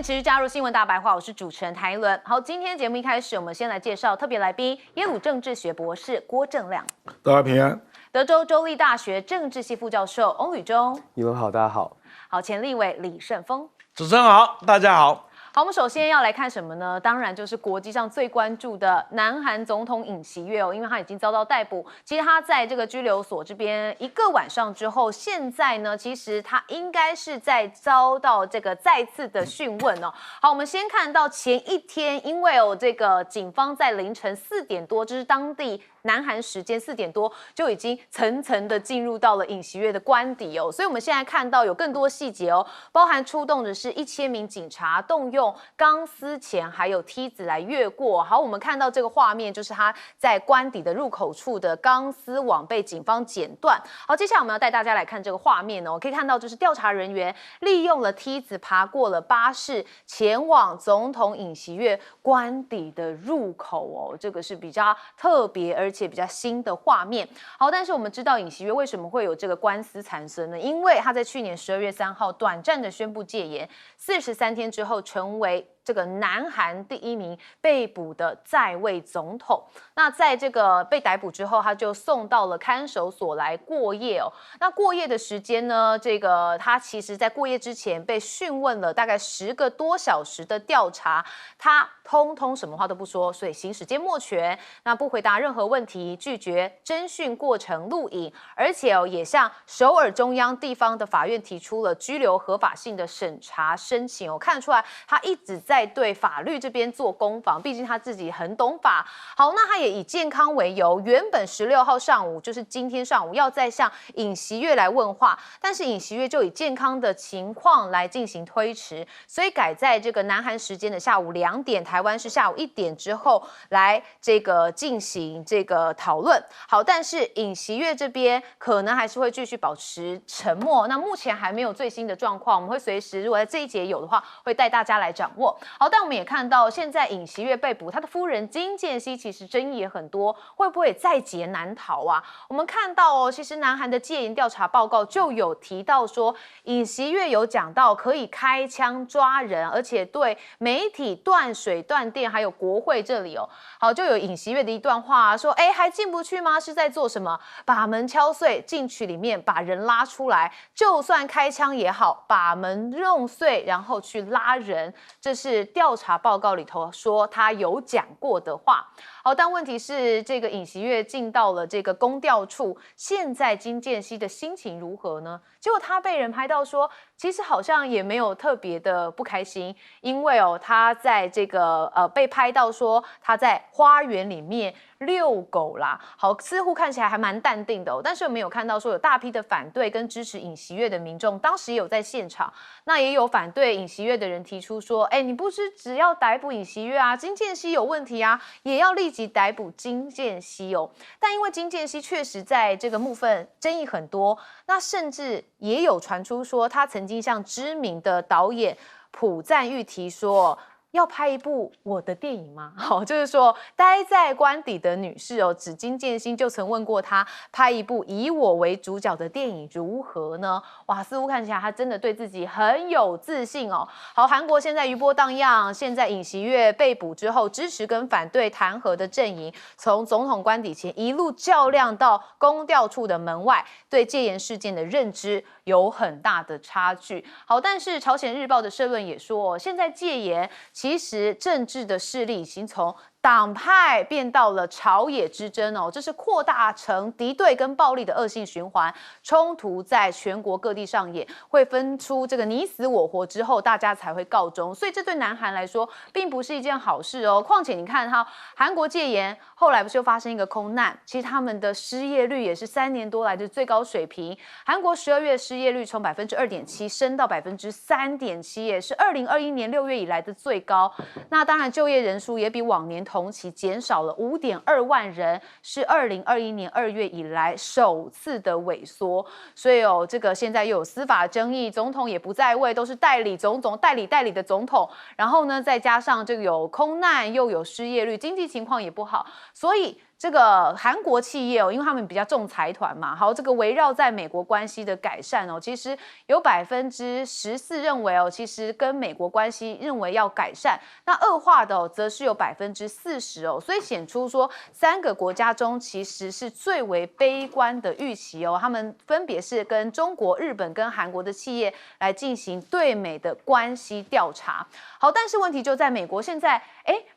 迎持续加入新闻大白话，我是主持人台伦。好，今天节目一开始，我们先来介绍特别来宾，耶鲁政治学博士郭正亮，大家平安。德州州立大学政治系副教授翁履中，你们好，大家好。好，前立委李胜峰，主持人好，大家好。好，我们首先要来看什么呢？当然就是国际上最关注的南韩总统尹锡悦哦，因为他已经遭到逮捕。其实他在这个拘留所这边一个晚上之后，现在呢，其实他应该是在遭到这个再次的讯问哦。好，我们先看到前一天，因为这个警方在凌晨4点多，这是当地南韩时间4点多，就已经层层的进入到了尹锡悦的官邸哦。所以我们现在看到有更多细节哦，包含出动的是1000名警察，动用钢丝钳还有梯子来越过。好，我们看到这个画面，就是他在官邸的入口处的钢丝网被警方剪断。好，接下来我们要带大家来看这个画面哦，可以看到就是调查人员利用了梯子爬过了巴士，前往总统尹锡悦官邸的入口哦，这个是比较特别而且比较新的画面。好，但是我们知道尹锡悦为什么会有这个官司缠身呢？因为他在去年12月3号短暂的宣布戒严，43天之后成为这个南韩第1名被捕的在位总统。那在这个被逮捕之后，他就送到了看守所来过夜哦。那过夜的时间呢，这个他其实在过夜之前被讯问了大概10个多小时的调查，他通通什么话都不说，所以行使缄默权，那不回答任何问题，拒绝侦讯过程录影，而且也向首尔中央地方的法院提出了居留合法性的审查申请哦。看得出来，他一直在对法律这边做攻防，毕竟他自己很懂法。好，那他也以健康为由，原本16号上午，就是今天上午要再向尹锡悦来问话，但是尹锡悦就以健康的情况来进行推迟，所以改在这个南韩时间的下午2点，台湾是下午1点之后来这个进行这个讨论。好，但是尹锡悦这边可能还是会继续保持沉默。那目前还没有最新的状况，我们会随时如果在这一节有的话，会带大家来掌握。好，但我们也看到现在尹锡悦被捕，他的夫人金建熙其实争议也很多，会不会在劫难逃啊？我们看到哦，其实南韩的戒严调查报告就有提到说，尹锡悦有讲到可以开枪抓人，而且对媒体断水断电，还有国会这里哦，好，就有尹锡悦的一段话说，还进不去吗？是在做什么？把门敲碎，进去里面把人拉出来，就算开枪也好，把门弄碎，然后去拉人，这是调查报告里头说他有讲过的话。好，但问题是这个尹锡悦进到了这个公调处，现在金建熙的心情如何呢？结果他被人拍到说，其实好像也没有特别的不开心，因为他在这个被拍到说他在花园里面遛狗啦。好，似乎看起来还蛮淡定的但是我们有看到说有大批的反对跟支持尹锡悦的民众，当时也有在现场，那也有反对尹锡悦的人提出说，你不是只要逮捕尹锡悦啊，金建熙有问题啊，也要立即逮捕金建熙哦。但因为金建熙确实在这个部分争议很多，那甚至也有传出说他曾经向知名的导演朴赞郁提说，要拍一部我的电影吗？好，就是说待在官邸的女士指金建熙就曾问过他，拍一部以我为主角的电影如何呢？哇，似乎看起来他真的对自己很有自信哦。好，韩国现在余波荡漾，现在尹锡悦被捕之后，支持跟反对弹劾的阵营，从总统官邸前一路较量到公调处的门外，对戒严事件的认知有很大的差距。好，但是朝鲜日报的社论也说，现在戒严其实政治的势力已经从党派变到了朝野之争哦，这是扩大成敌对跟暴力的恶性循环，冲突在全国各地上演，会分出这个你死我活之后，大家才会告终。所以这对南韩来说，并不是一件好事哦。况且你看哈，韩国戒严后来不是又发生一个空难，其实他们的失业率也是3年多来的最高水平。韩国12月失业率从2.7%升到3.7%，也是2021年6月以来的最高。那当然就业人数也比往年同期减少了5.2万人，是2021年2月以来首次的萎缩。所以这个现在又有司法争议，总统也不在位，都是代理的总统。然后呢，再加上这个有空难，又有失业率，经济情况也不好，所以这个韩国企业因为他们比较重财团嘛，好，这个围绕在美国关系的改善其实有14%认为其实跟美国关系认为要改善，那恶化的则是有40%所以显出说3个国家中其实是最为悲观的预期他们分别是跟中国、日本跟韩国的企业来进行对美的关系调查。好，但是问题就在美国现在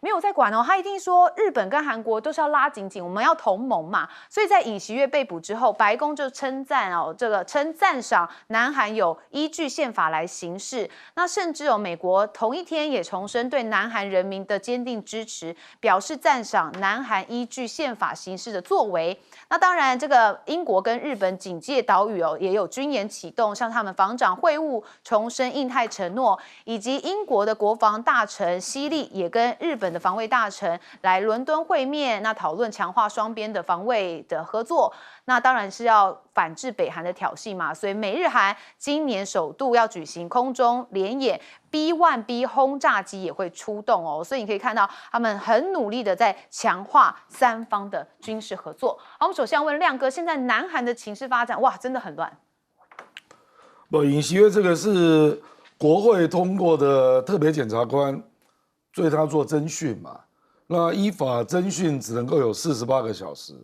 没有在管他一定说日本跟韩国都是要拉紧紧，我们要同盟嘛。所以在尹锡悦被捕之后，白宫就称赞赞赏南韩有依据宪法来行事。那甚至美国同一天也重申对南韩人民的坚定支持，表示赞赏南韩依据宪法行事的作为。那当然，这个英国跟日本警戒岛屿也有军演启动，向他们防长会晤，重申印太承诺，以及英国的国防大臣希利也跟日本的防卫大臣来伦敦会面，那讨论强化双边的防卫的合作。那当然是要反制北韩的挑衅嘛，所以美日韩今年首度要举行空中联演 B1B 轰炸机也会出动所以你可以看到他们很努力的在强化3方的军事合作。好，我们首先要问亮哥，现在南韩的情势发展，哇，真的很乱。尹锡悦这个是国会通过的特别检察官对他做侦讯嘛，那依法侦讯只能够有48个小时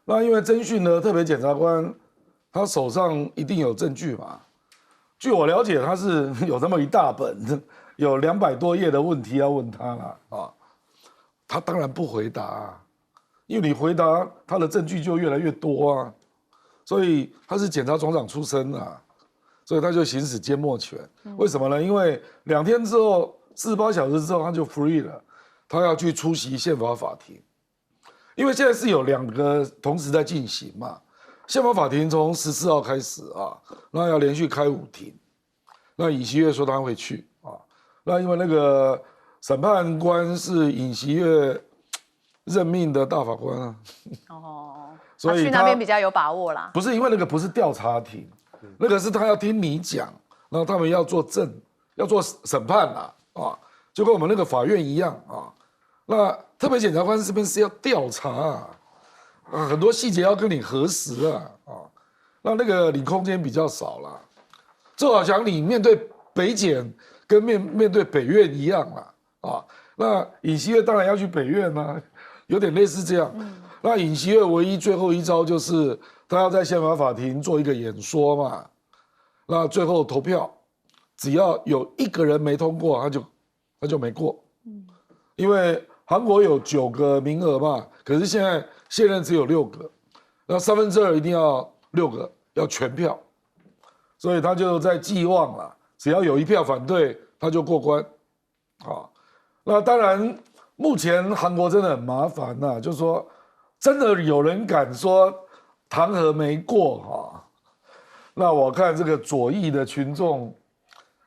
那因为侦讯呢，特别检察官他手上一定有证据嘛。据我了解，他是有这么一大本，有200多页的问题要问他了他当然不回答因为你回答他的证据就越来越多所以他是检察总长出身所以他就行使缄默权。为什么呢？因为2天之后，48小时之后他就 free 了，他要去出席宪法法庭。因为现在是有2个同时在进行嘛，宪法法庭从14号开始那要连续开5庭，那尹锡悦说他会去那因为那个审判官是尹锡悦任命的大法官所以他去那边比较有把握啦。不是因为那个不是调查庭，那个是他要听你讲，然后他们要做证，要做审判就跟我们那个法院一样那特别检察官这边是要调查很多细节要跟你核实那个你空间比较少啦，就好像你面对北检跟面对北院一样那尹锡悦当然要去北院有点类似这样。那尹锡悦唯一最后一招就是他要在宪法法庭做一个演说嘛，那最后投票，只要有1个人没通过，他就没过。因为韩国有9个名额嘛，可是现任只有6个，那2/3一定要6个，要全票，所以他就在寄望了，只要有1票反对，他就过关。那当然，目前韩国真的很麻烦就是说，真的有人敢说弹劾没过那我看这个左翼的群众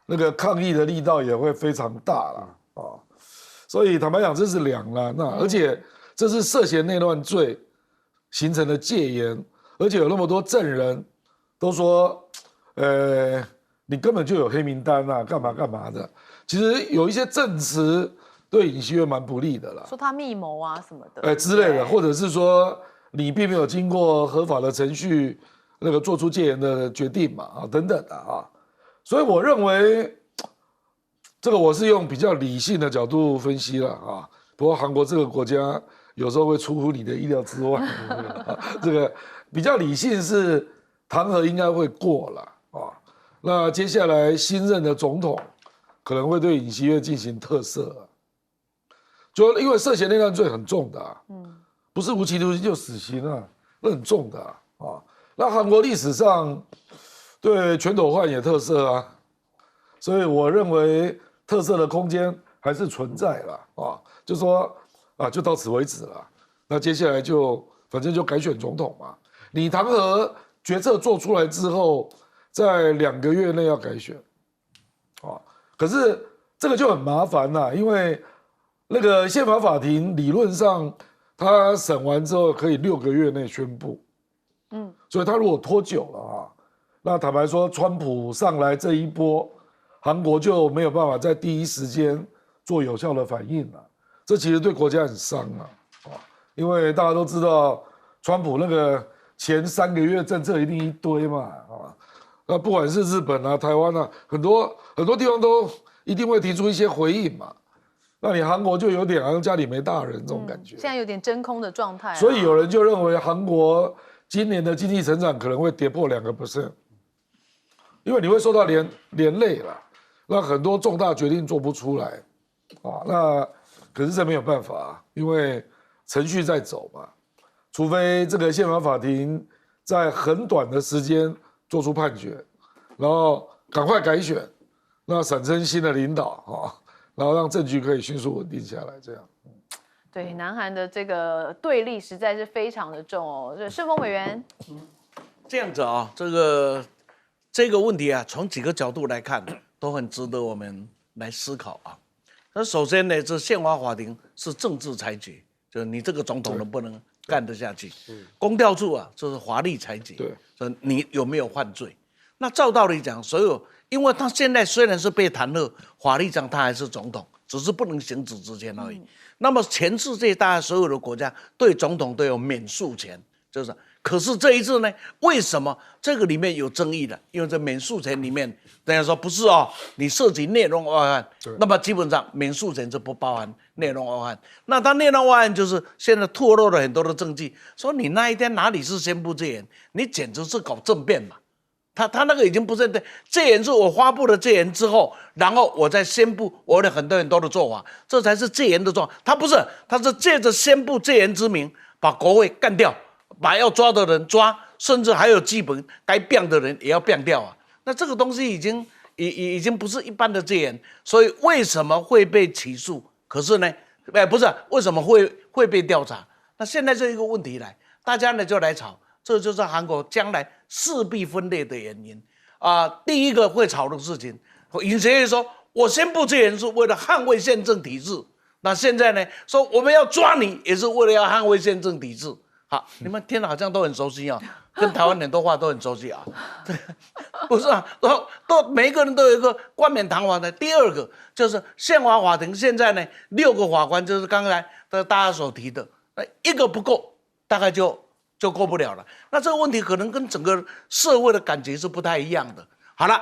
那个抗议的力道也会非常大了所以坦白讲，这是两难而且这是涉嫌内乱罪形成的戒严，而且有那么多证人都说，你根本就有黑名单干嘛干嘛的。其实有一些证词对尹锡悦蛮不利的啦，说他密谋什么的，之类的，或者是说你并没有经过合法的程序，那个做出戒严的决定嘛等等的所以我认为。这个我是用比较理性的角度分析了不过韩国这个国家有时候会出乎你的意料之外这个比较理性是弹劾应该会过了那接下来新任的总统可能会对尹锡悦进行特赦就因为涉嫌内乱罪很重的不是无期徒刑就死刑那很重的那韩国历史上对全斗焕也特赦所以我认为。特赦的空间还是存在了就说就到此为止了。那接下来就反正就改选总统嘛。你弹劾决策做出来之后，在2个月内要改选可是这个就很麻烦因为那个宪法法庭理论上他审完之后可以6个月内宣布，所以他如果拖久了那坦白说，川普上来这一波。韩国就没有办法在第一时间做有效的反应了，这其实对国家很伤因为大家都知道，川普那个前3个月政策一定一堆嘛，啊，那不管是日本啊、台湾啊，很多地方都一定会提出一些回应嘛。那你韩国就有点好像家里没大人这种感觉，现在有点真空的状态。所以有人就认为韩国今年的经济成长可能会跌破2%，因为你会受到连累了，那很多重大决定做不出来，啊，那可是这没有办法，因为程序在走嘛，除非这个宪法法庭在很短的时间做出判决，然后赶快改选，那产生新的领导啊，然后让政局可以迅速稳定下来，这样。对，南韩的这个对立实在是非常的重哦。这顺峰委员，这样子啊，这个问题啊，从几个角度来看，都很值得我们来思考啊。那首先呢，这宪法法庭是政治裁决，就是你这个总统能不能干得下去。公调处啊，这是法律裁决，对，说你有没有犯罪。那照道理讲，所有，因为他现在虽然是被弹劾，法律上他还是总统，只是不能行使职权而已。那么全世界大概所有的国家对总统都有免诉权，就是。可是这一次呢，为什么这个里面有争议的？因为这免诉权里面，人家说不是哦，你涉及内容外案，那么基本上免诉权是不包含内容外案。那他内容外案就是现在透露了很多的证据，说你那一天哪里是宣布戒严，你简直是搞政变嘛。他那个已经不是戒严，是我发布了戒严之后，然后我再宣布我的很多的做法，这才是戒严的做法。他不是，他是借着宣布戒严之名，把国会干掉。把要抓的人抓，甚至还有基本该变的人也要变掉啊！那这个东西已经不是一般的戒严，所以为什么会被起诉？可是呢，不是为什么会被调查？那现在这一个问题来，大家呢就来吵，这就是韩国将来势必分裂的原因啊！第一个会吵的事情，尹锡悦说，我宣布戒严是为了捍卫宪政体制，那现在呢说我们要抓你，也是为了要捍卫宪政体制。好，你们听了好像都很熟悉啊，跟台湾很多话都很熟悉啊。不是啊，都每一个人都有一个冠冕堂皇的。第二个就是宪法法庭现在呢6个法官，就是刚才大家所提的，一个不够，大概就过不了了。那这个问题可能跟整个社会的感觉是不太一样的。好了，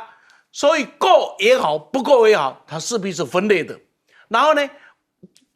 所以够也好，不够也好，它势必是分裂的。然后呢，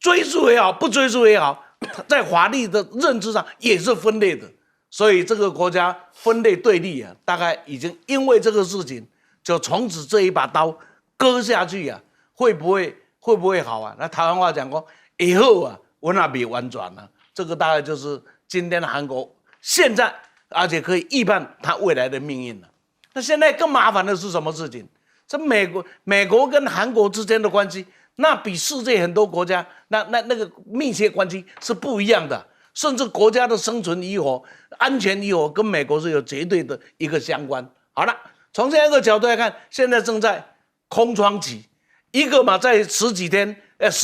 追诉也好，不追诉也好。在法律的认知上也是分裂的，所以这个国家分裂对立啊，大概已经因为这个事情，就从此这一把刀割下去啊，会不会好啊？那台湾话讲说，以后啊，我那比完转了，这个大概就是今天的韩国现在，而且可以预判它未来的命运了。那现在更麻烦的是什么事情？这美国跟韩国之间的关系。那比世界很多国家那个密切关系是不一样的，甚至国家的生存与否、安全与否跟美国是有绝对的一个相关。好了，从这样一个角度来看，现在正在空窗期，一个嘛在10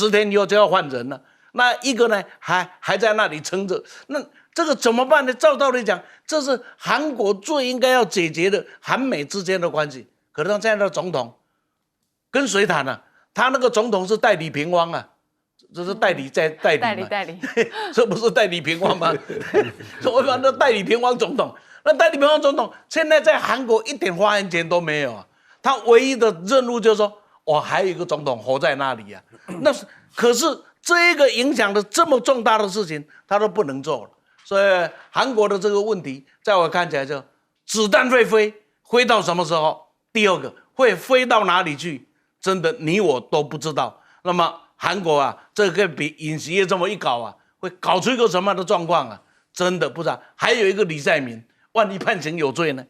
天以后就要换人了，那一个呢还在那里撑着，那这个怎么办呢？照道理讲，这是韩国最应该要解决的韩美之间的关系，可是现在的总统跟谁谈啊？他那个总统是代理平汪啊，这是代理代理，这不是代理平汪吗？我讲的代理平汪总统，那代理平汪总统现在在韩国一点发言权都没有啊，他唯一的任务就是说，我还有一个总统活在那里啊，那可是这一个影响的这么重大的事情，他都不能做了，所以韩国的这个问题，在我看起来就子弹会飞到什么时候？第二个会飞到哪里去？真的你我都不知道。那么韩国啊，这个比尹锡悦这么一搞啊，会搞出一个什么样的状况啊？真的不知道。还有一个李在明，万一判刑有罪呢？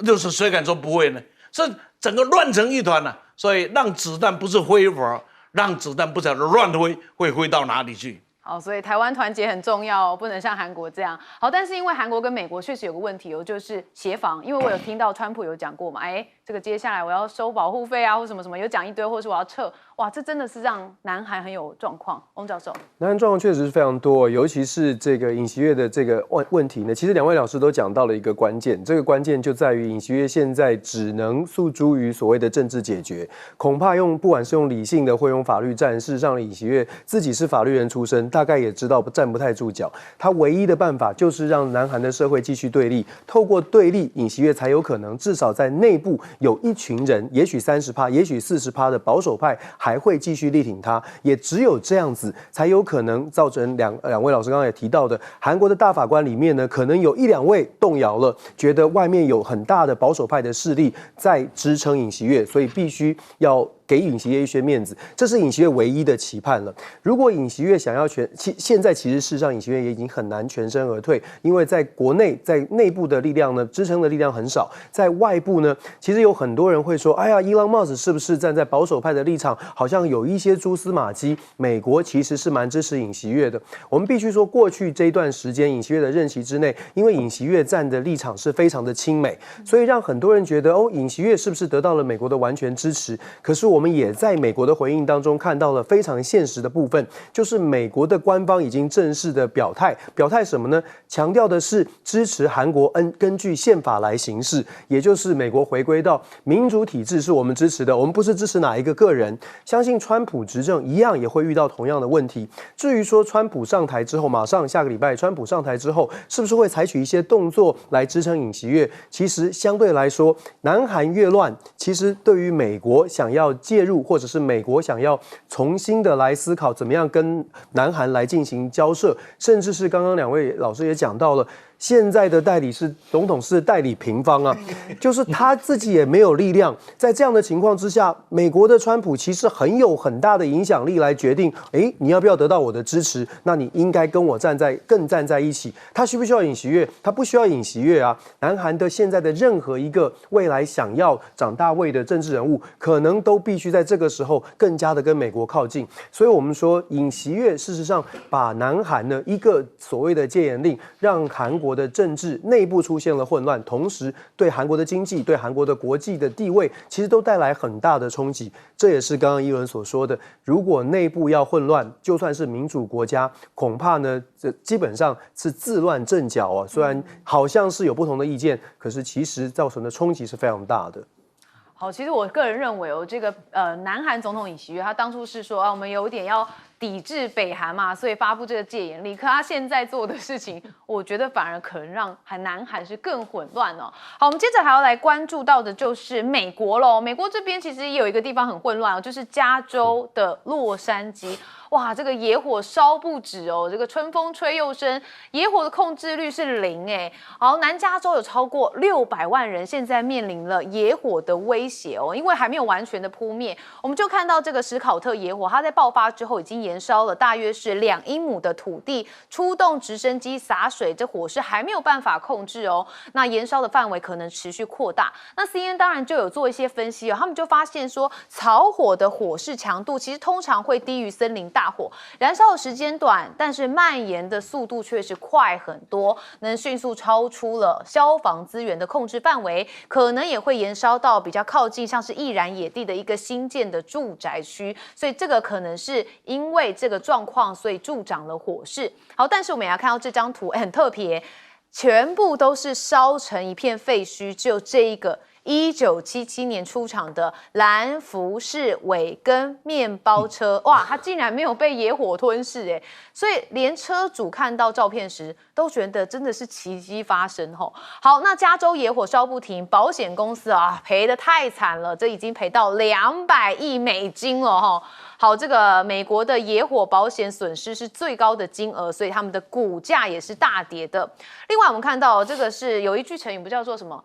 就是谁敢说不会呢？这整个乱成一团啊。所以让子弹不是飞佛，让子弹不晓得乱飞，会飞到哪里去？好，所以台湾团结很重要，不能像韩国这样。好，但是因为韩国跟美国确实有个问题哦，就是协防。因为我有听到川普有讲过嘛，这个接下来我要收保护费啊，或什么什么，有讲一堆，或是我要哇，这真的是让南韩很有状况。翁教授，南韩状况确实是非常多，尤其是这个尹锡悦的这个问题呢，其实两位老师都讲到了一个关键，这个关键就在于尹锡悦现在只能诉诸于所谓的政治解决，恐怕不管是用理性的或用法律战，事实上尹锡悦自己是法律人出身，大概也知道站不太住脚，他唯一的办法就是让南韩的社会继续对立，透过对立，尹锡悦才有可能至少在内部有一群人，也许30%，也许40%的保守派还会继续力挺他，也只有这样子才有可能造成两位老师刚刚也提到的，韩国的大法官里面呢，可能有1、2位动摇了，觉得外面有很大的保守派的势力在支撑尹锡悦，所以必须要给尹锡悦一些面子，这是尹锡悦唯一的期盼了。如果尹锡悦想要现在其实事实上尹锡悦也已经很难全身而退，因为在国内在内部的力量呢，支撑的力量很少，在外部呢，其实有很多人会说，哎呀，伊朗帽子是不是站在保守派的立场，好像有一些蛛丝马迹？美国其实是蛮支持尹锡悦的。我们必须说，过去这一段时间，尹锡悦的任期之内，因为尹锡悦站的立场是非常的亲美，所以让很多人觉得，哦，尹锡悦是不是得到了美国的完全支持？可是我们也在美国的回应当中看到了非常现实的部分，就是美国的官方已经正式的表态什么呢？强调的是支持韩国根据宪法来行事，也就是美国回归到民主体制是我们支持的，我们不是支持哪一个个人。相信川普执政一样也会遇到同样的问题。至于说川普上台之后，马上下个礼拜川普上台之后，是不是会采取一些动作来支撑尹锡悦？其实相对来说，南韩越乱，其实对于美国想要介入，或者是美国想要重新的来思考怎么样跟南韩来进行交涉，甚至是刚刚两位老师也讲到了，现在的总统是代理平方啊，就是他自己也没有力量。在这样的情况之下，美国的川普其实很大的影响力来决定，你要不要得到我的支持？那你应该跟我更站在一起。他需不需要尹锡悦？他不需要尹锡悦啊。南韩的现在的任何一个未来想要长大位的政治人物，可能都必须在这个时候更加的跟美国靠近。所以我们说，尹锡悦事实上把南韩呢一个所谓的戒严令，让韩国的政治内部出现了混乱，同时对韩国的经济、对韩国的国际的地位，其实都带来很大的冲击。这也是刚刚一伦所说的，如果内部要混乱，就算是民主国家，恐怕呢，这基本上是自乱阵脚啊。虽然好像是有不同的意见，可是其实造成的冲击是非常大的。好，其实我个人认为哦，这个南韩总统尹锡悦他当初是说我们有点要抵制北韩嘛，所以发布这个戒严令。可他现在做的事情，我觉得反而可能让南韩是更混乱哦。好，我们接着还要来关注到的就是美国喽。美国这边其实也有一个地方很混乱哦，就是加州的洛杉矶。哇，这个野火烧不止哦，这个春风吹又生，野火的控制率是0哎。好，南加州有超过600万人现在面临了野火的威胁哦，因为还没有完全的扑灭。我们就看到这个史考特野火，它在爆发之后已经延烧了大约是2英亩的土地，出动直升机洒水，这火势还没有办法控制哦。那延烧的范围可能持续扩大。那 CNN 当然就有做一些分析哦，他们就发现说，草火的火势强度其实通常会低于森林大火，燃烧的时间短，但是蔓延的速度却是快很多，能迅速超出了消防资源的控制范围，可能也会延烧到比较靠近像是易燃野地的一个新建的住宅区，所以这个可能是因为这个状况，所以助长了火势。好，但是我们也要看到这张图，很特别，全部都是烧成一片废墟，只有这一个1977年出厂的兰福士韦根面包车，哇，它竟然没有被野火吞噬哎，所以连车主看到照片时都觉得真的是奇迹发生吼。好，那加州野火烧不停，保险公司啊赔得太惨了，这已经赔到200亿美金了吼。好，这个美国的野火保险损失是最高的金额，所以他们的股价也是大跌的。另外，我们看到这个是有一句成语，不叫做什么？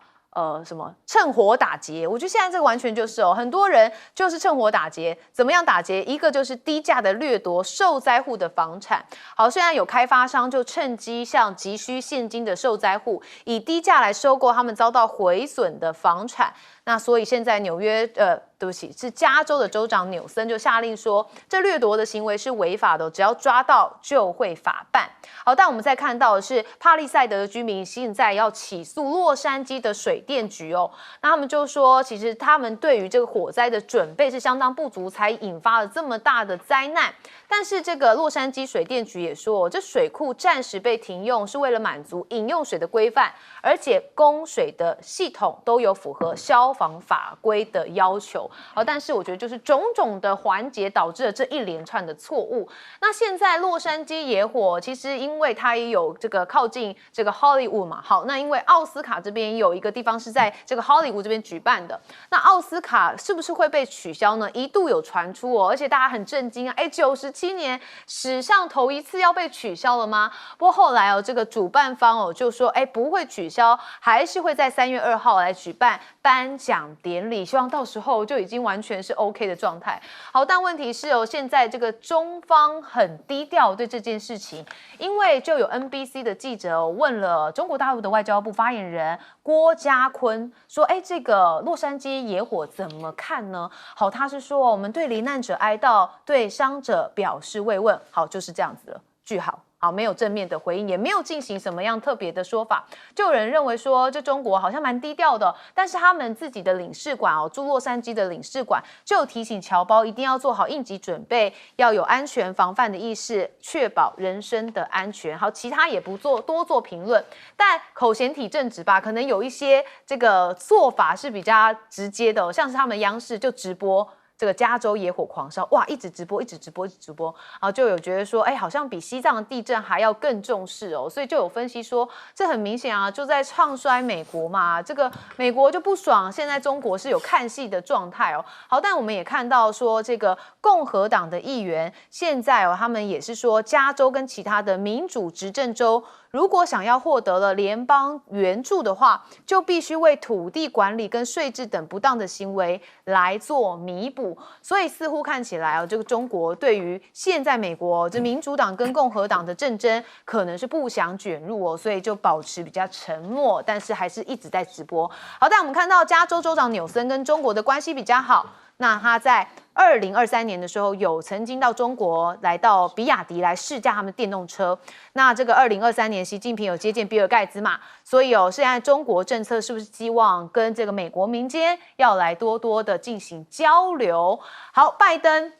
什么趁火打劫？我觉得现在这个完全就是哦，很多人就是趁火打劫。怎么样打劫？一个就是低价的掠夺受灾户的房产。好，现在有开发商就趁机向急需现金的受灾户，以低价来收购他们遭到毁损的房产。那所以现在对不起，是加州的州长纽森就下令说，这掠夺的行为是违法的，只要抓到就会法办。好，但我们再看到的是帕利塞德的居民现在要起诉洛杉矶的水电局哦，那他们就说，其实他们对于这个火灾的准备是相当不足，才引发了这么大的灾难。但是这个洛杉矶水电局也说，这水库暂时被停用是为了满足饮用水的规范，而且供水的系统都有符合消防法规的要求。但是我觉得就是种种的环节导致了这一连串的错误。那现在洛杉矶野火其实因为它也有这个靠近这个 Hollywood 嘛，好，那因为奥斯卡这边有一个地方是在这个 Hollywood 这边举办的，那奥斯卡是不是会被取消呢？一度有传出而且大家很震惊啊，97年史上头一次要被取消了吗？不过后来这个主办方就说不会取消，还是会在3月2号来举办颁奖典礼，希望到时候就已经完全是 OK 的状态。好，但问题是现在这个中方很低调对这件事情，因为就有 NBC 的记者问了中国大陆的外交部发言人郭家坤说，这个洛杉矶野火怎么看呢？好，他是说我们对罹难者哀悼，对伤者表示慰问。好，就是这样子了，句号。好，没有正面的回应，也没有进行什么样特别的说法。就有人认为说，这中国好像蛮低调的，但是他们自己的领事馆驻洛杉矶的领事馆就有提醒侨胞一定要做好应急准备，要有安全防范的意识，确保人身的安全。好，其他也不多做评论，但口嫌体正直吧，可能有一些这个做法是比较直接的像是他们央视就直播这个加州野火狂烧，哇，一直直播，然后就有觉得说，好像比西藏的地震还要更重视所以就有分析说，这很明显就在唱衰美国嘛，这个美国就不爽，现在中国是有看戏的状态好，但我们也看到说，这个共和党的议员现在他们也是说，加州跟其他的民主执政州，如果想要获得了联邦援助的话，就必须为土地管理跟税制等不当的行为来做弥补。所以似乎看起来这个中国对于现在美国这民主党跟共和党的政争，可能是不想卷入所以就保持比较沉默，但是还是一直在直播。好，但我们看到加州州长纽森跟中国的关系比较好。那他在2023年的时候有曾经到中国来到比亚迪来试驾他们电动车。那这个2023年习近平有接见比尔盖茨嘛，所以现在中国政策是不是希望跟这个美国民间要来多多的进行交流？好，拜登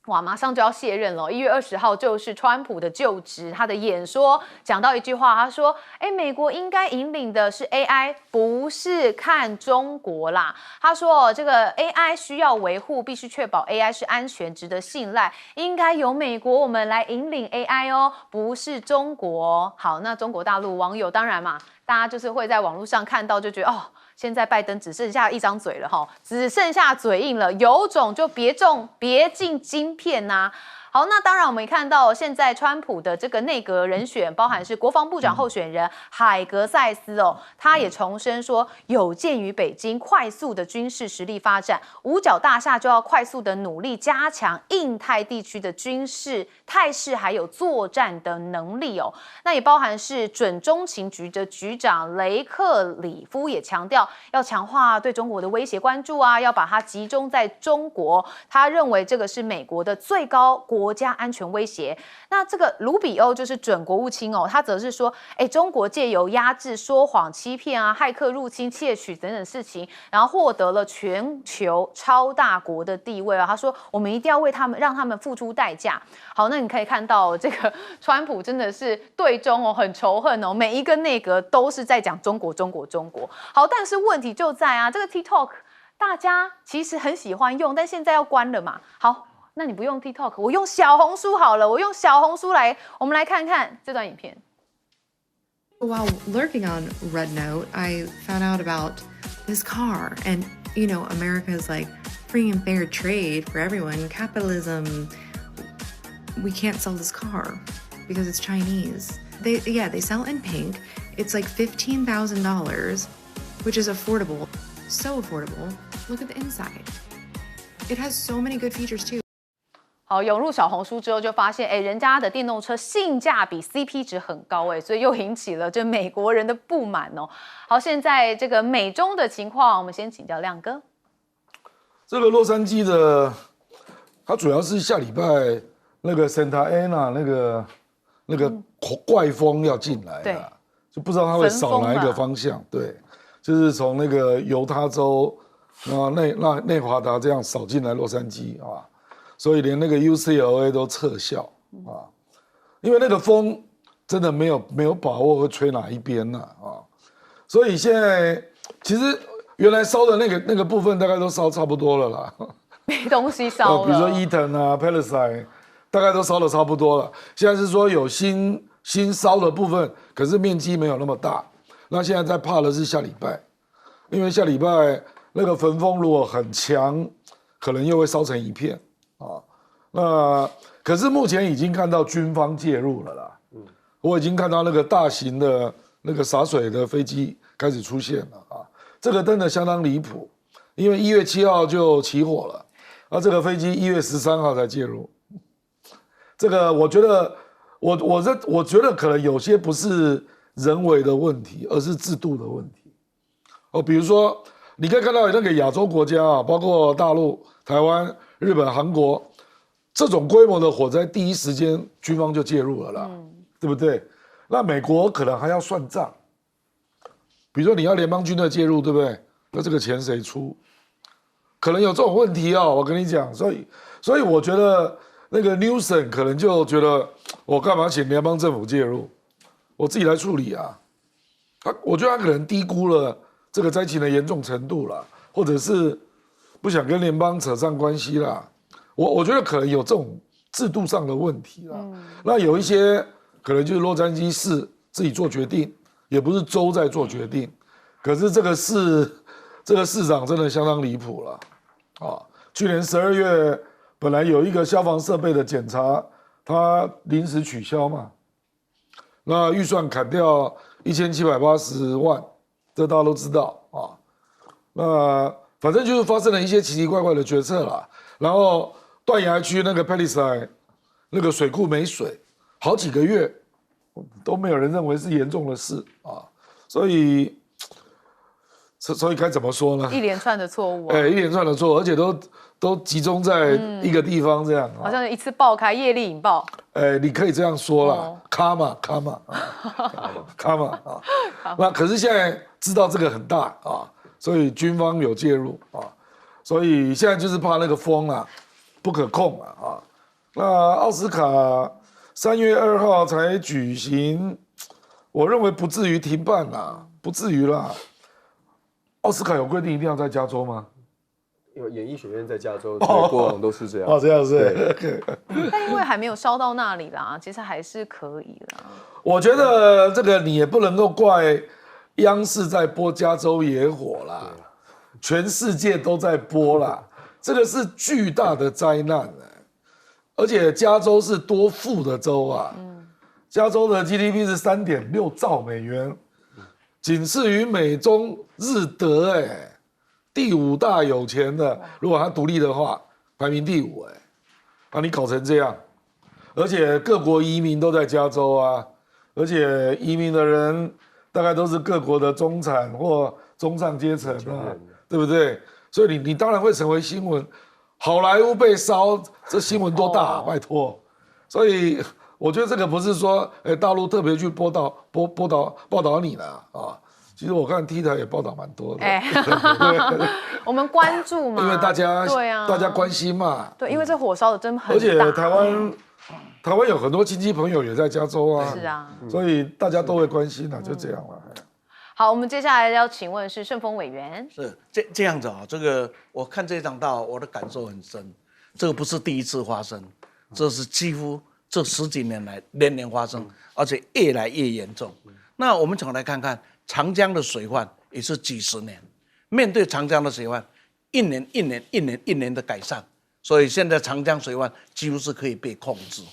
哇，马上就要卸任了，1月20号就是川普的就职。他的演说讲到一句话，他说：“美国应该引领的是 AI， 不是看中国啦。”他说：“这个 AI 需要维护，必须确保 AI 是安全、值得信赖，应该由美国我们来引领 AI不是中国。”好，那中国大陆网友当然嘛，大家就是会在网络上看到，就觉得现在拜登只剩下一张嘴了只剩下嘴硬了，有种就别进晶片呐。好，那当然我们也看到现在川普的这个内阁人选，包含是国防部长候选人海格塞斯他也重申说，有鉴于北京快速的军事实力发展，五角大厦就要快速的努力加强印太地区的军事态势还有作战的能力那也包含是准中情局的局长雷克里夫也强调，要强化对中国的威胁关注要把它集中在中国，他认为这个是美国的最高国家安全威胁。那这个卢比欧就是准国务卿他则是说，中国借由压制、说谎、欺骗骇客入侵、窃取等等事情，然后获得了全球超大国的地位他说，我们一定要为他们让他们付出代价。好，那你可以看到这个川普真的是对中很仇恨每一个内阁都是在讲中国。好，但是问题就在这个 TikTok 大家其实很喜欢用，但现在要关了嘛。好，那你不用 TikTok， 我用小红书好了，我用小红书我们来看看这段影片。While lurking on Red Note, I found out about this car, and America is like free and fair trade for everyone, capitalism. We can't sell this car because it's Chinese. They sell it in pink. It's like $15,000, which is affordable, so affordable. Look at the inside. It has so many good features too. 好，涌入小红书之后就发现，人家的电动车性价比 CP 值很高，所以又引起了这美国人的不满哦。好，现在这个美中的情况，我们先请教亮哥。这个洛杉矶的，它主要是下礼拜那个 Santa Ana 那个怪风要进来对，就不知道它会扫哪一个方向。对，就是从那个犹他州，然后内华达这样扫进来洛杉矶啊。所以连那个 UCLA 都撤校啊，因为那个风真的没有把握会吹哪一边啊，所以现在其实原来烧的那个部分大概都烧差不多了啦，没东西烧了，比如说 Eaton 啊 Palisade 大概都烧的差不多了，现在是说有新烧的部分，可是面积没有那么大，那现在在怕的是下礼拜，因为下礼拜那个焚风如果很强，可能又会烧成一片。那可是目前已经看到军方介入了啦，我已经看到那个大型的那个洒水的飞机开始出现了啊，这个真的相当离谱，因为1月7号就起火了，而这个飞机1月13号才介入，这个我觉得我觉得可能有些不是人为的问题，而是制度的问题。比如说你可以看到那个亚洲国家啊，包括大陆、台湾、日本、韩国。这种规模的火灾，第一时间军方就介入了啦，对不对？那美国可能还要算账，比如说你要联邦军队介入，对不对？那这个钱谁出？可能有这种问题哦，我跟你讲，所以我觉得那个 Newsom 可能就觉得我干嘛请联邦政府介入，我自己来处理啊。我觉得他可能低估了这个灾情的严重程度啦，或者是不想跟联邦扯上关系啦。我觉得可能有这种制度上的问题啦。那有一些可能就是洛杉矶市自己做决定，也不是州在做决定。可是这个市长真的相当离谱了啊！去年12月本来有一个消防设备的检查，他临时取消嘛，那预算砍掉1780万，这大家都知道啊。那反正就是发生了一些奇奇怪怪的决策啦，然后。断崖区那个 Palisade 那个水库没水，好几个月都没有人认为是严重的事啊，所以该怎么说呢？一连串的错误，一连串的错误，而且都集中在一个地方，这样，好像一次爆开，业力引爆。你可以这样说啦，karma 啊，那可是现在知道这个很大啊，所以军方有介入啊，所以现在就是怕那个风啊。不可控啊！那奥斯卡3月2号才举行，我认为不至于停办啦，不至于啦。奥斯卡有规定一定要在加州吗？有演艺学院在加州，过往都是这样。这样是。但因为还没有烧到那里啦，其实还是可以啦。我觉得这个你也不能够怪央视在播加州野火啦，全世界都在播啦。这个是巨大的灾难，而且加州是多富的州啊，加州的 GDP 是3.6兆美元，仅次于美中日德，第5大有钱的，如果他独立的话，排名第5，把你搞成这样，而且各国移民都在加州啊，而且移民的人大概都是各国的中产或中上阶层啊，对不对？所以你当然会成为新闻，好莱坞被烧，这新闻多大，拜托。所以我觉得这个不是说，大陆特别去报道你了啊。其实我看 T 台也报道蛮多的，我们关注嘛，因为大家对啊，大家关心嘛。对，因为这火烧的真很大，而且台湾有很多亲戚朋友也在加州啊，是啊，所以大家都会关心啊，就这样了。好，我们接下来要请问是顺丰委员，是这样子啊，这个我看这场大火，我的感受很深，这个不是第一次发生，这是几乎这10几年来年年发生，而且越来越严重。那我们从来看看长江的水患也是几十年，面对长江的水患，一年的改善，所以现在长江水患几乎是可以被控制。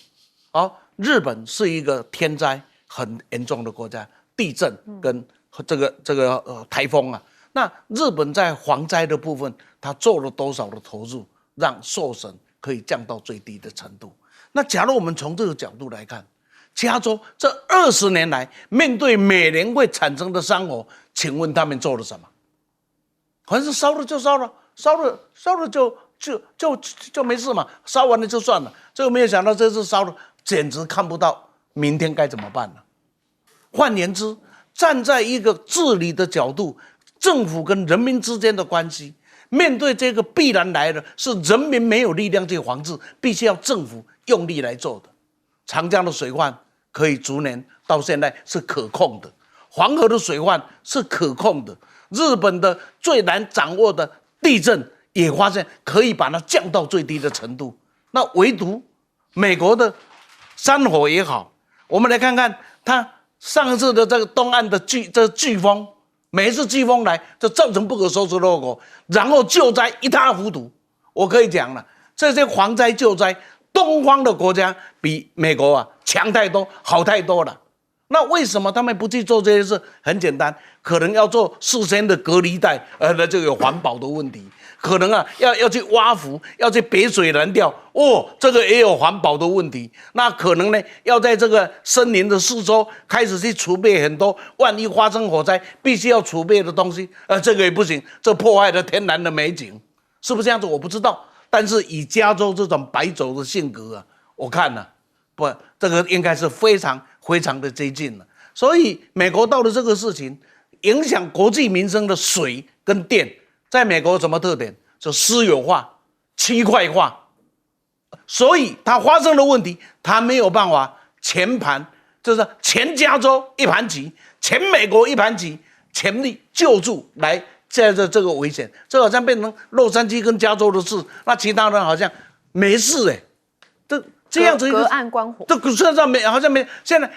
好，日本是一个天灾很严重的国家，地震跟这个台风啊，那日本在防灾的部分，它做了多少的投入，让受损可以降到最低的程度。那假如我们从这个角度来看，加州这20年来面对每年会产生的山火，请问他们做了什么？反正烧了就烧了，烧了就没事嘛，烧完了就算了。这个没有想到这次烧了，简直看不到明天该怎么办了。换言之，站在一个治理的角度，政府跟人民之间的关系，面对这个必然来的是人民没有力量去防治，必须要政府用力来做的。长江的水患可以逐年到现在是可控的，黄河的水患是可控的，日本的最难掌握的地震也发现可以把它降到最低的程度。那唯独美国的山火也好，我们来看看它上一次的这个东岸的飓风，每一次飓风来就造成不可收拾的后果，然后救灾一塌糊涂。我可以讲了，这些防灾救灾，东方的国家比美国强太多，好太多了。那为什么他们不去做这些事？很简单，可能要做事先的隔离带，这个有环保的问题。可能要去挖湖，要去北水南调，这个也有环保的问题。那可能呢，要在这个森林的四周开始去储备很多，万一发生火灾，必须要储备的东西，这个也不行，这破坏了天然的美景，是不是这样子？我不知道。但是以加州这种白走的性格我看不，这个应该是非常非常的接近了。所以美国到了这个事情，影响国计民生的水跟电。在美国有什么特点？就私有化、区块化，所以它发生的问题，它没有办法全盘，就是全加州一盘棋，全美国一盘棋，全力救助来在这个危险，这好像变成洛杉矶跟加州的事，那其他人好像没事这样子一个隔岸观火，这身上好像没现在。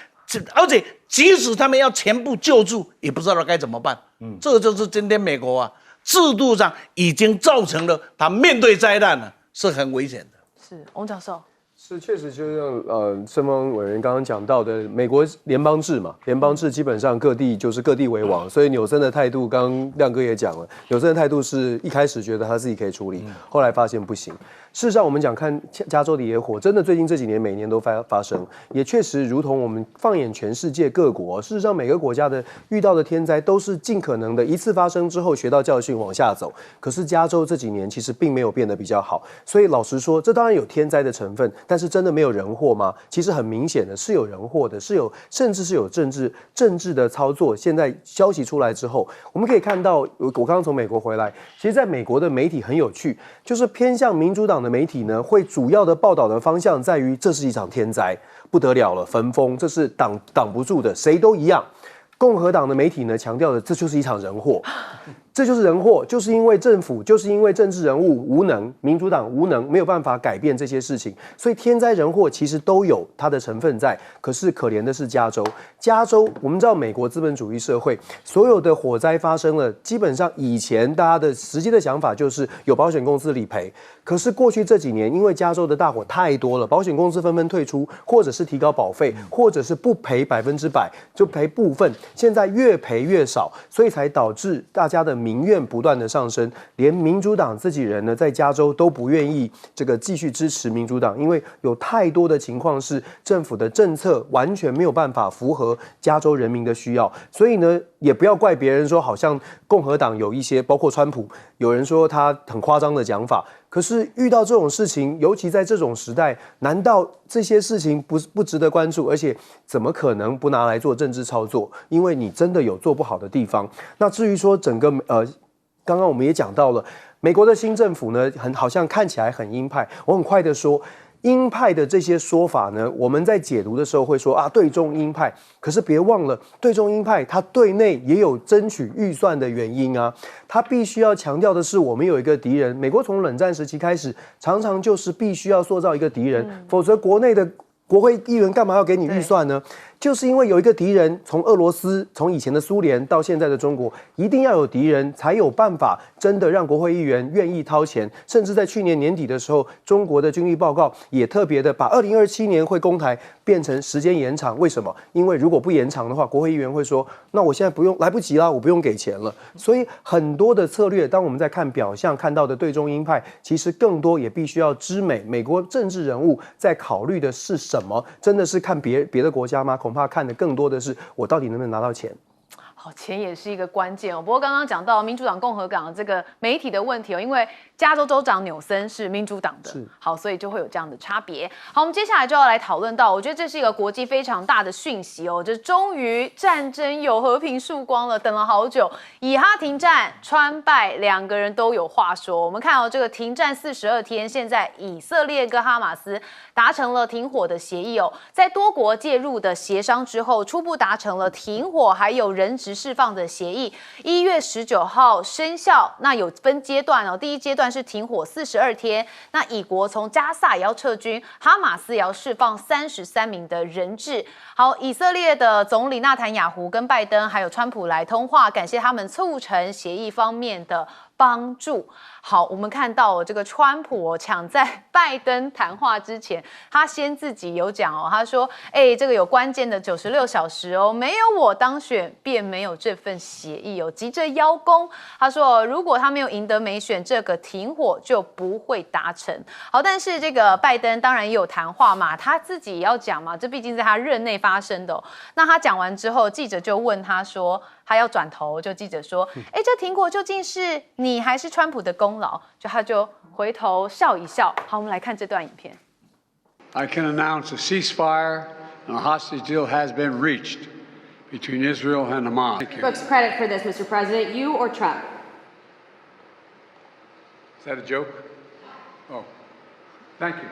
而且，即使他们要全部救助，也不知道该怎么办。这个就是今天美国制度上已经造成了他面对灾难是很危险的。是翁教授，是确实就像盛峰委员刚刚讲到的，美国联邦制嘛，联邦制基本上各地就是各地为王，所以纽森的态度，刚刚亮哥也讲了，纽森的态度是一开始觉得他自己可以处理，后来发现不行。事实上，我们讲看加州的野火，真的最近这几年每年都发生，也确实如同我们放眼全世界各国，事实上每个国家的遇到的天灾都是尽可能的一次发生之后学到教训往下走。可是加州这几年其实并没有变得比较好，所以老实说，这当然有天灾的成分，但是真的没有人祸吗？其实很明显的是有人祸的，甚至是有政治的操作。现在消息出来之后，我们可以看到，我刚刚从美国回来，其实在美国的媒体很有趣，就是偏向民主党的媒体呢，会主要的报道的方向在于这是一场天灾，不得了了，焚风，这是挡不住的，谁都一样。共和党的媒体呢，强调的这就是一场人祸，这就是人祸，就是因为政府，就是因为政治人物无能，民主党无能，没有办法改变这些事情，所以天灾人祸其实都有它的成分在。可是可怜的是加州，我们知道美国资本主义社会，所有的火灾发生了，基本上以前大家的实际的想法就是有保险公司理赔。可是过去这几年，因为加州的大火太多了，保险公司纷纷退出，或者是提高保费，或者是不赔100%，就赔部分，现在越赔越少，所以才导致大家的民怨不断的上升。连民主党自己人呢，在加州都不愿意继续支持民主党，因为有太多的情况是政府的政策完全没有办法符合加州人民的需要。所以呢，也不要怪别人说好像共和党有一些，包括川普，有人说他很夸张的讲法。可是遇到这种事情，尤其在这种时代，难道这些事情不值得关注？而且怎么可能不拿来做政治操作？因为你真的有做不好的地方。那至于说整个刚刚我们也讲到了，美国的新政府呢，好像看起来很鹰派。我很快的说，鹰派的这些说法呢，我们在解读的时候会说对中鹰派，可是别忘了，对中鹰派他对内也有争取预算的原因啊。他必须要强调的是，我们有一个敌人。美国从冷战时期开始，常常就是必须要塑造一个敌人，否则国内的国会议员干嘛要给你预算呢？就是因为有一个敌人，从俄罗斯，从以前的苏联到现在的中国，一定要有敌人，才有办法真的让国会议员愿意掏钱。甚至在去年年底的时候，中国的军力报告也特别的把2027年会攻台变成时间延长。为什么？因为如果不延长的话，国会议员会说，那我现在不用，来不及啦，我不用给钱了。所以很多的策略，当我们在看表象看到的对中鹰派，其实更多也必须要知美国政治人物在考虑的是什么？真的是看别的国家吗？恐怕看的更多的是我到底能不能拿到钱。好，钱也是一个关键哦。不过刚刚讲到民主党、共和党这个媒体的问题哦，因为加州州长纽森是民主党的，好，所以就会有这样的差别。好，我们接下来就要来讨论到，我觉得这是一个国际非常大的讯息哦，就是终于战争有和平曙光了，等了好久。以哈停战，川拜两个人都有话说。我们看到这个停战42天，现在以色列跟哈马斯达成了停火的协议哦，在多国介入的协商之后，初步达成了停火还有人质释放的协议，1月19号生效。那有分阶段哦，第一阶段是停火42天，那以国从加萨也要撤军，哈马斯也要释放33名的人质。好，以色列的总理纳坦雅胡跟拜登还有川普来通话，感谢他们促成协议方面的帮助。好，我们看到这个川普抢在拜登谈话之前，他先自己有讲哦，他说：“这个有关键的96小时哦，没有我当选，便没有这份协议哦。”急着邀功，他说：“如果他没有赢得美选，这个停火就不会达成。”好，但是这个拜登当然也有谈话嘛，他自己也要讲嘛，这毕竟在他任内发生的哦。那他讲完之后，记者就问他说。他要转头，就记者说：“这停火究竟是你还是川普的功劳？”他就回头笑一笑。好，我们来看这段影片。I can announce a ceasefire and a hostage deal has been reached between Israel and Hamas. Brooks, credit for this, Mr. President, you or Trump? Is that a joke? Oh, thank you.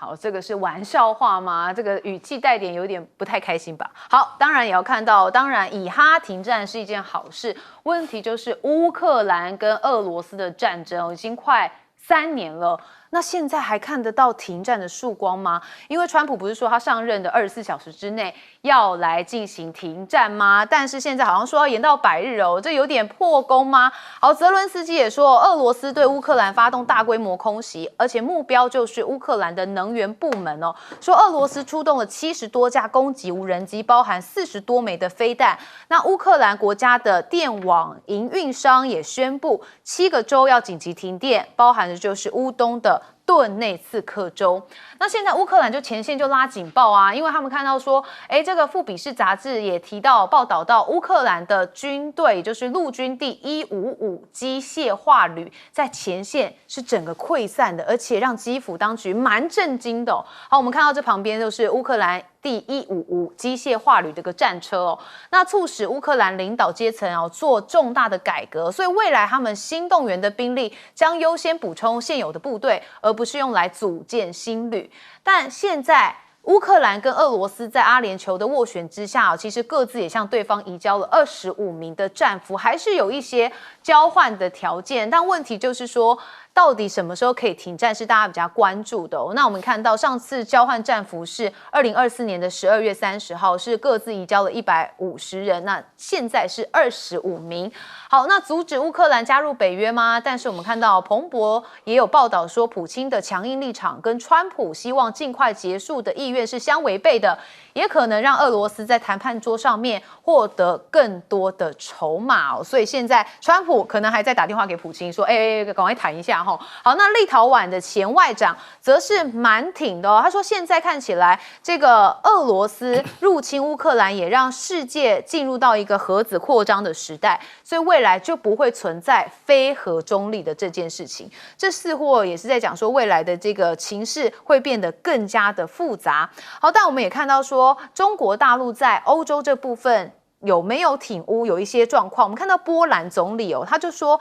好，这个是玩笑话吗？这个语气带点有点不太开心吧。好，当然也要看到，当然以哈停战是一件好事，问题就是乌克兰跟俄罗斯的战争已经快3年了。那现在还看得到停战的曙光吗？因为川普不是说他上任的24小时之内要来进行停战吗？但是现在好像说要延到100日哦，这有点破功吗？好，泽伦斯基也说，俄罗斯对乌克兰发动大规模空袭，而且目标就是乌克兰的能源部门哦。说俄罗斯出动了70多架攻击无人机，包含40多枚的飞弹。那乌克兰国家的电网营运商也宣布7个州要紧急停电，包含的就是乌东的顿内茨克州。那现在乌克兰就前线就拉警报啊，因为他们看到说，这个富比士杂志也提到报道到乌克兰的军队，就是陆军第155机械化旅在前线是整个溃散的，而且让基辅当局蛮震惊的哦。好，我们看到这旁边就是乌克兰第155机械化旅这个战车哦，那促使乌克兰领导阶层做重大的改革，所以未来他们新动员的兵力将优先补充现有的部队，而不是用来组建新旅。但现在乌克兰跟俄罗斯在阿联酋的斡旋之下，其实各自也向对方移交了25名的战俘，还是有一些交换的条件。但问题就是说，到底什么时候可以停战是大家比较关注的哦。那我们看到上次交换战俘是2024年的12月30号，是各自移交了150人，那现在是25名。好，那阻止乌克兰加入北约吗？但是我们看到彭博也有报道说，普京的强硬立场跟川普希望尽快结束的意愿是相违背的，也可能让俄罗斯在谈判桌上面获得更多的筹码哦。所以现在川普可能还在打电话给普京说，赶快谈一下。好，那立陶宛的前外长则是蛮挺的哦。他说，现在看起来，这个俄罗斯入侵乌克兰，也让世界进入到一个核子扩张的时代，所以未来就不会存在非核中立的这件事情。这似乎也是在讲说，未来的这个情势会变得更加的复杂。好，但我们也看到说，中国大陆在欧洲这部分有没有挺乌有一些状况。我们看到波兰总理他就说，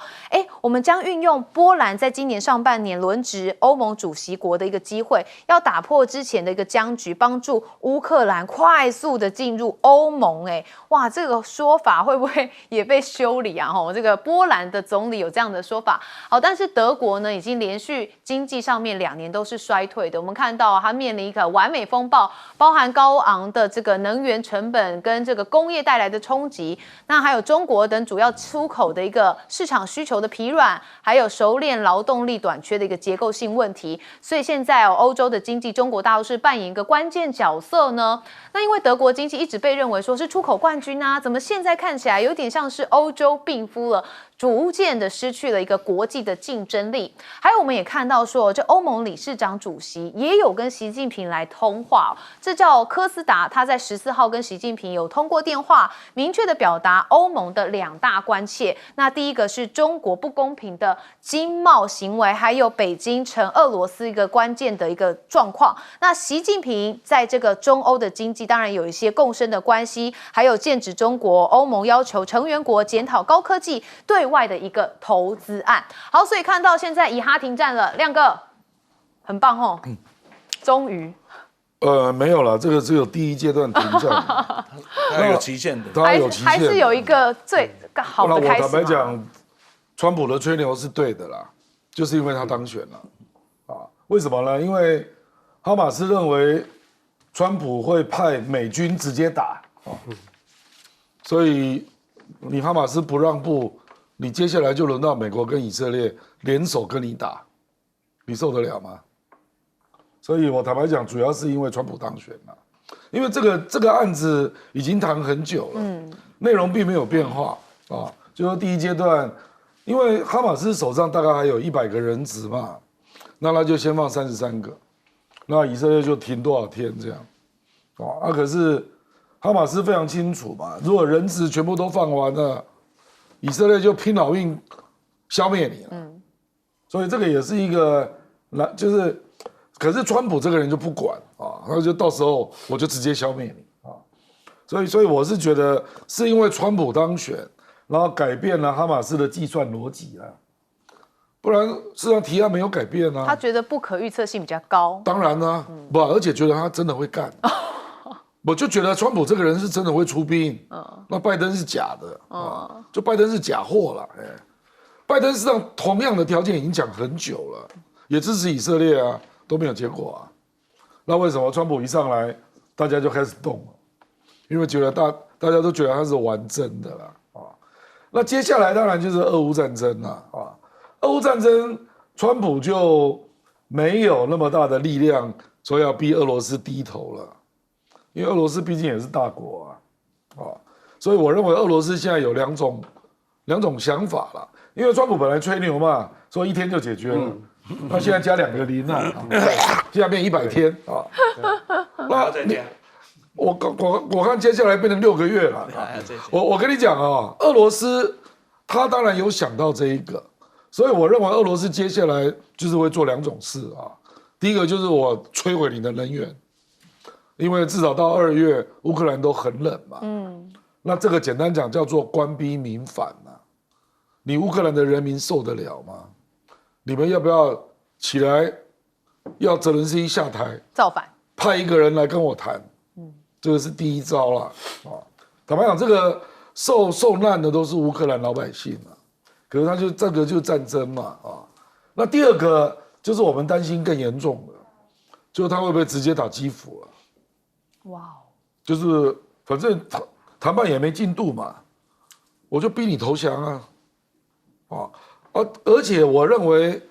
我们将运用波兰在今年上半年轮值欧盟主席国的一个机会，要打破之前的一个僵局，帮助乌克兰快速的进入欧盟。哇，这个说法会不会也被修理啊？这个波兰的总理有这样的说法。好，但是德国呢，已经连续经济上面2年都是衰退的。我们看到它面临一个完美风暴，包含高昂的这个能源成本跟这个工业带来的冲击，那还有中国等主要出口的一个市场需求的疲软，还有熟练劳动力短缺的一个结构性问题。所以现在欧洲的经济，中国大陆是扮演一个关键角色呢。那因为德国经济一直被认为说是出口冠军啊，怎么现在看起来有点像是欧洲病夫了？逐渐的失去了一个国际的竞争力。还有我们也看到说，这欧盟理事长主席也有跟习近平来通话，这叫科斯达，他在14号跟习近平有通过电话，明确的表达欧盟的2大关切。那第一个是中国不公平的经贸行为，还有北京成俄罗斯一个关键的一个状况。那习近平在这个中欧的经济当然有一些共生的关系，还有剑指中国，欧盟要求成员国检讨高科技对外的一个投资案。好，所以看到现在以哈停战了，亮哥很棒哦，终于。没有了，这个只有第一阶段停战，它有期限的，它有期限，还是有一个最好的开始。我坦白讲，川普的吹牛是对的啦，就是因为他当选了啊。为什么呢？因为哈马斯认为川普会派美军直接打啊，所以你哈马斯不让步，你接下来就轮到美国跟以色列联手跟你打，你受得了吗？所以我坦白讲，主要是因为川普当选了，因为这个案子已经谈很久了，内容并没有变化啊。就说第一阶段，因为哈马斯手上大概还有100个人质嘛，那他就先放33个，那以色列就停多少天这样，可是哈马斯非常清楚嘛，如果人质全部都放完了，以色列就拼老命消灭你了，所以这个也是一个，就是。可是川普这个人就不管啊，他就到时候我就直接消灭你啊，所以我是觉得是因为川普当选，然后改变了哈马斯的计算逻辑啊，不然事实上提案没有改变啊。他觉得不可预测性比较高。当然啦，不，而且觉得他真的会干。我就觉得川普这个人是真的会出兵，那拜登是假的，就拜登是假货了。拜登实际上同样的条件已经讲很久了，也支持以色列啊。都没有结果啊，那为什么川普一上来，大家就开始动了？因为觉得大家都觉得他是玩真的啦啊。那接下来当然就是俄乌战争啦啊。俄乌战争，川普就没有那么大的力量说要逼俄罗斯低头了，因为俄罗斯毕竟也是大国啊，所以我认为俄罗斯现在有两种想法啦。因为川普本来吹牛嘛，说1天就解决了。那现在加2个0啊，现在变100天啊。那我看接下来变成6个月了。我跟你讲啊，俄罗斯他当然有想到这一个，所以我认为俄罗斯接下来就是会做2种事啊。第一个就是我摧毁你的能源，因为至少到2月乌克兰都很冷嘛。那这个简单讲叫做官逼民反嘛。你乌克兰的人民受得了吗？你们要不要起来，要泽连斯基下台造反，派一个人来跟我谈？这个是第一招啦。坦白讲，这个受难的都是乌克兰老百姓啊，可是他就这个就是战争嘛啊。那第二个就是我们担心更严重的，就是他会不会直接打基辅了？哇，就是反正谈判也没进度嘛，我就逼你投降啊，而且我认为，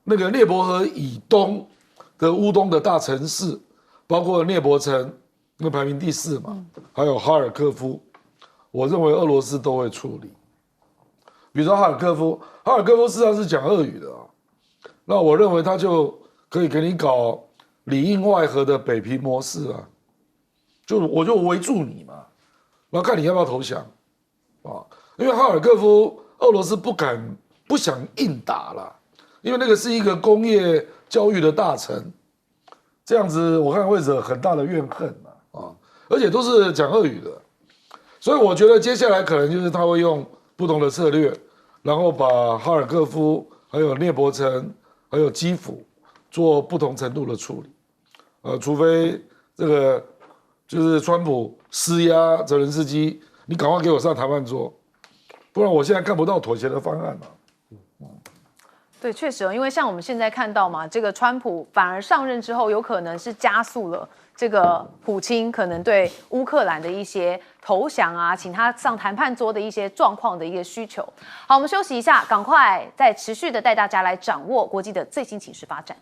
那个涅伯河以东的乌东的大城市，包括涅伯城，那排名第4嘛，还有哈尔科夫，我认为俄罗斯都会处理。比如说哈尔科夫事实上是讲俄语的啊，那我认为他就可以给你搞里应外合的北平模式啊，我就围住你嘛，然后看你要不要投降啊，因为哈尔科夫俄罗斯不想硬打了，因为那个是一个工业教育的大城，这样子我看会惹很大的怨恨啊，而且都是讲俄语的，所以我觉得接下来可能就是他会用不同的策略，然后把哈尔科夫、还有涅伯城、还有基辅做不同程度的处理。除非这个就是川普施压泽连斯基，你赶快给我上谈判桌，不然我现在看不到妥协的方案了。对，确实，因为像我们现在看到嘛，这个川普反而上任之后，有可能是加速了这个普京可能对乌克兰的一些投降啊，请他上谈判桌的一些状况的一个需求。好，我们休息一下，赶快再持续的带大家来掌握国际的最新情势发展。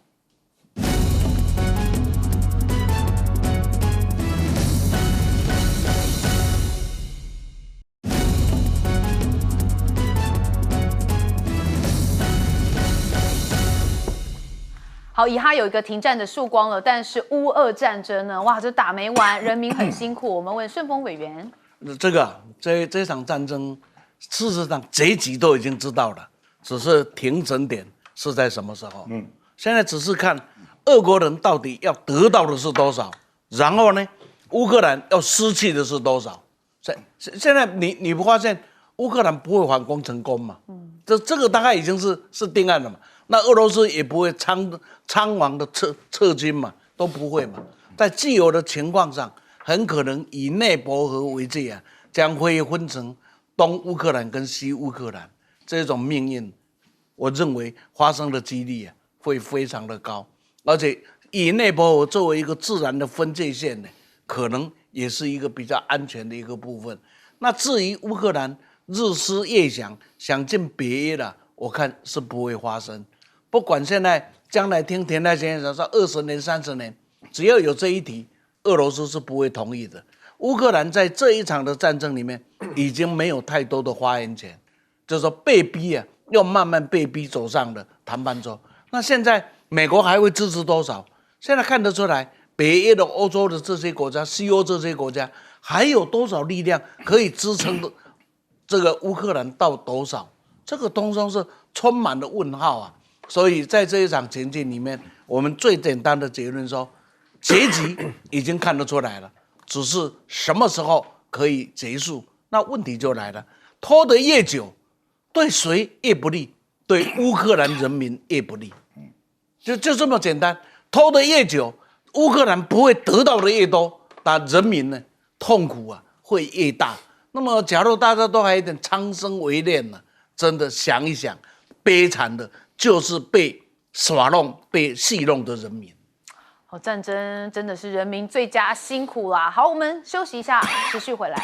好，以哈有一个停战的曙光了，但是乌俄战争呢？哇，这打没完，人民很辛苦。我们问顺丰委员，这场战争，事实上结局都已经知道了，只是停止点是在什么时候？现在只是看俄国人到底要得到的是多少，然后呢，乌克兰要失去的是多少？现在你不发现乌克兰不会反攻成功嘛？这个大概已经是定案了嘛？那俄罗斯也不会仓皇的撤军嘛，都不会嘛。在既有的情况上，很可能以内伯河为界啊，将会分成东乌克兰跟西乌克兰这种命运，我认为发生的几率啊会非常的高，而且以内伯河作为一个自然的分界线呢，可能也是一个比较安全的一个部分。那至于乌克兰日思夜想进北约了，我看是不会发生。不管现在将来听田太先生说20年、30年，只要有这一题，俄罗斯是不会同意的。乌克兰在这一场的战争里面已经没有太多的发言权，就是说被逼啊，要慢慢被逼走上了谈判桌。那现在美国还会支持多少？现在看得出来，北约的欧洲的这些国家、西欧这些国家，还有多少力量可以支撑的这个乌克兰到多少？这个东西是充满了问号啊！所以在这一场情境里面，我们最简单的结论说，结局已经看得出来了，只是什么时候可以结束？那问题就来了，拖得越久，对谁越不利？对乌克兰人民越不利。就这么简单，拖得越久，乌克兰不会得到的越多，但人民呢，痛苦啊会越大。那么，假如大家都还有点苍生为念呢，真的想一想，悲惨的就是被耍弄、被戏弄的人民。好，战争真的是人民最佳辛苦啦。好，我们休息一下，持续回来。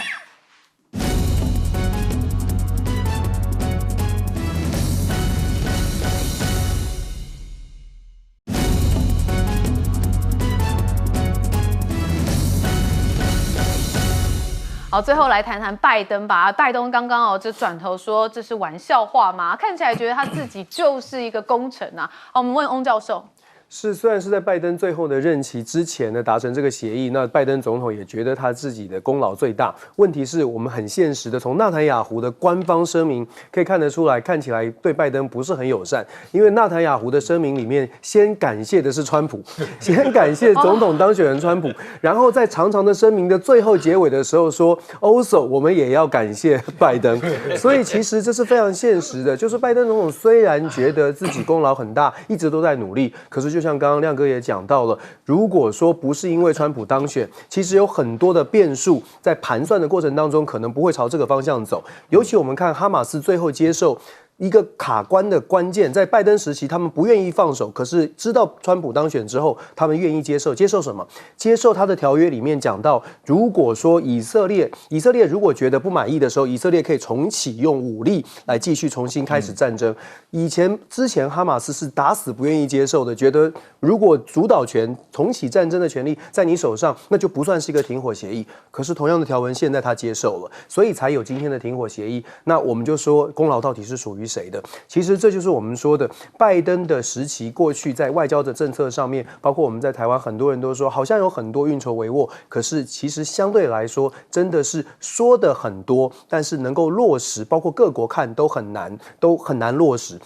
好，最后来谈谈拜登吧。拜登刚刚就转头说这是玩笑话嘛，看起来觉得他自己就是一个功臣啊。好，我们问翁教授。虽然是在拜登最后的任期之前呢达成这个协议，那拜登总统也觉得他自己的功劳最大。问题是我们很现实的，从纳坦雅胡的官方声明可以看得出来，看起来对拜登不是很友善。因为纳坦雅胡的声明里面，先感谢的是川普，先感谢总统当选人川普，然后在长长的声明的最后结尾的时候说 ，Also 我们也要感谢拜登。所以其实这是非常现实的，就是拜登总统虽然觉得自己功劳很大，一直都在努力，可是就像刚刚亮哥也讲到了，如果说不是因为川普当选，其实有很多的变数在盘算的过程当中，可能不会朝这个方向走。尤其我们看哈马斯最后接受一个卡关的关键，在拜登时期，他们不愿意放手，可是知道川普当选之后，他们愿意接受。接受什么？接受他的条约里面讲到，如果说以色列如果觉得不满意的时候，以色列可以重启用武力来继续重新开始战争。之前哈马斯是打死不愿意接受的，觉得如果主导权、重启战争的权利在你手上，那就不算是一个停火协议。可是同样的条文，现在他接受了，所以才有今天的停火协议。那我们就说，功劳到底是属于谁的？其实这就是我们说的拜登的时期，过去在外交的政策上面，包括我们在台湾，很多人都说好像有很多运筹帷幄，可是其实相对来说，真的是说的很多，但是能够落实，包括各国看都很难落实。